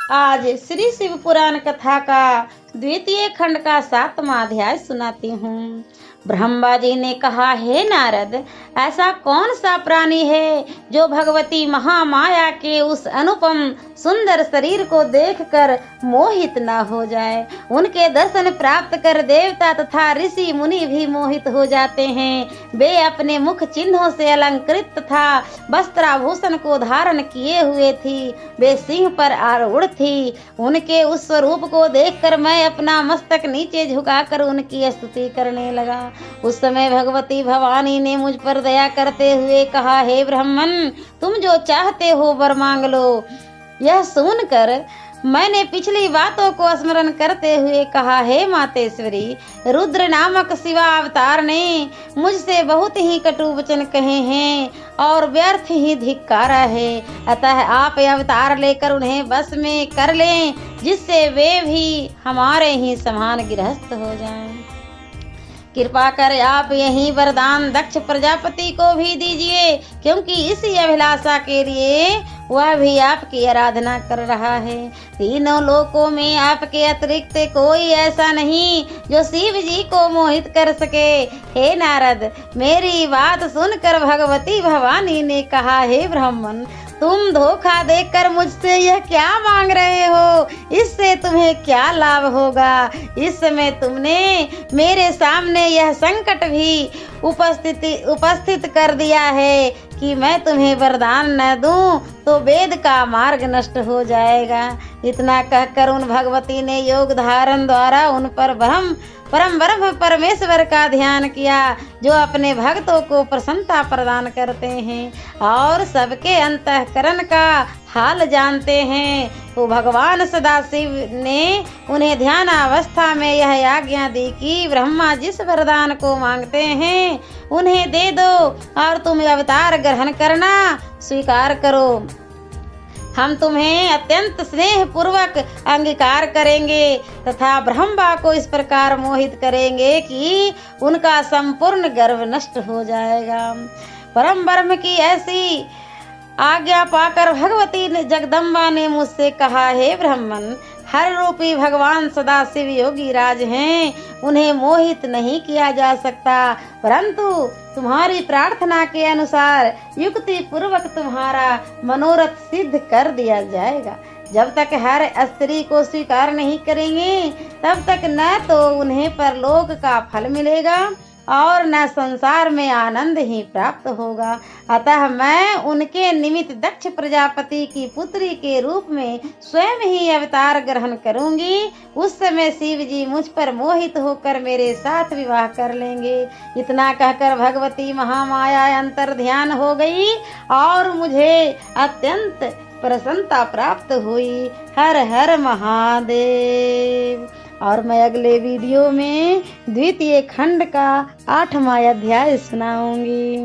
आज श्री शिव पुराण कथा का द्वितीय खंड का 7वां अध्याय सुनाती हूँ। ब्रह्मा जी ने कहा, हे नारद, ऐसा कौन सा प्राणी है जो भगवती महामाया के उस अनुपम सुंदर शरीर को देखकर मोहित न हो जाए। उनके दर्शन प्राप्त कर देवता तथा ऋषि मुनि भी मोहित हो जाते हैं। वे अपने मुख चिन्हों से अलंकृत तथा वस्त्राभूषण को धारण किए हुए थी। वे सिंह पर आरूढ़ थी। उनके उस स्वरूप को देखकर मैं अपना मस्तक नीचे झुकाकर उनकी स्तुति करने लगा। उस समय भगवती भवानी ने मुझ पर दया करते हुए कहा, हे ब्राह्मण, तुम जो चाहते हो वर मांग लो। यह सुनकर मैंने पिछली बातों को स्मरण करते हुए कहा, हे मातेश्वरी, रुद्र नामक शिवा अवतार ने मुझसे बहुत ही कटु वचन कहे हैं और व्यर्थ ही धिक्कारा है। अतः आप अवतार लेकर उन्हें बस में कर लें, जिससे वे भी हमारे ही समान गृहस्थ हो जाएं। कृपा कर आप यही वरदान दक्ष प्रजापति को भी दीजिए, क्योंकि इसी अभिलाषा के लिए वह भी आपकी आराधना कर रहा है। तीनों लोकों में आपके अतिरिक्त कोई ऐसा नहीं जो शिव जी को मोहित कर सके। हे नारद, मेरी बात सुनकर भगवती भवानी ने कहा, हे ब्राह्मण, तुम धोखा देकर मुझसे यह क्या मांग रहे हो? इससे तुम्हें क्या लाभ होगा? इस समय तुमने मेरे सामने यह संकट भी उपस्थित कर दिया है कि मैं तुम्हें वरदान न दूं तो वेद का मार्ग नष्ट हो जाएगा। इतना कहकर उन भगवती ने योग धारण द्वारा उन पर परम ब्रह्म परमेश्वर का ध्यान किया, जो अपने भक्तों को प्रसन्नता प्रदान करते हैं और सबके अंतःकरण का हाल जानते हैं। तो भगवान सदाशिव ने उन्हें ध्यान अवस्था में यह आज्ञा दी कि ब्रह्मा जिस वरदान को मांगते हैं उन्हें दे दो और तुम अवतार ग्रहण करना स्वीकार करो। हम तुम्हें अत्यंत स्नेह पूर्वक अंगीकार करेंगे तथा ब्रह्मा को इस प्रकार मोहित करेंगे कि उनका संपूर्ण गर्व नष्ट हो जाएगा। परम ब्रह्म की ऐसी आज्ञा पाकर भगवती जगदम्बा ने मुझसे कहा, हे ब्राह्मण, हर रूपी भगवान सदाशिव योगी राज हैं, उन्हें मोहित नहीं किया जा सकता, परंतु तुम्हारी प्रार्थना के अनुसार युक्ति पूर्वक तुम्हारा मनोरथ सिद्ध कर दिया जाएगा। जब तक हर स्त्री को स्वीकार नहीं करेंगे तब तक न तो उन्हें परलोक का फल मिलेगा और न संसार में आनंद ही प्राप्त होगा। अतः मैं उनके निमित्त दक्ष प्रजापति की पुत्री के रूप में स्वयं ही अवतार ग्रहण करूंगी। उस समय शिव जी मुझ पर मोहित होकर मेरे साथ विवाह कर लेंगे। इतना कहकर भगवती महामाया अंतर ध्यान हो गई और मुझे अत्यंत प्रसन्नता प्राप्त हुई। हर हर महादेव। और मैं अगले वीडियो में द्वितीय खंड का 8वां अध्याय सुनाऊंगी।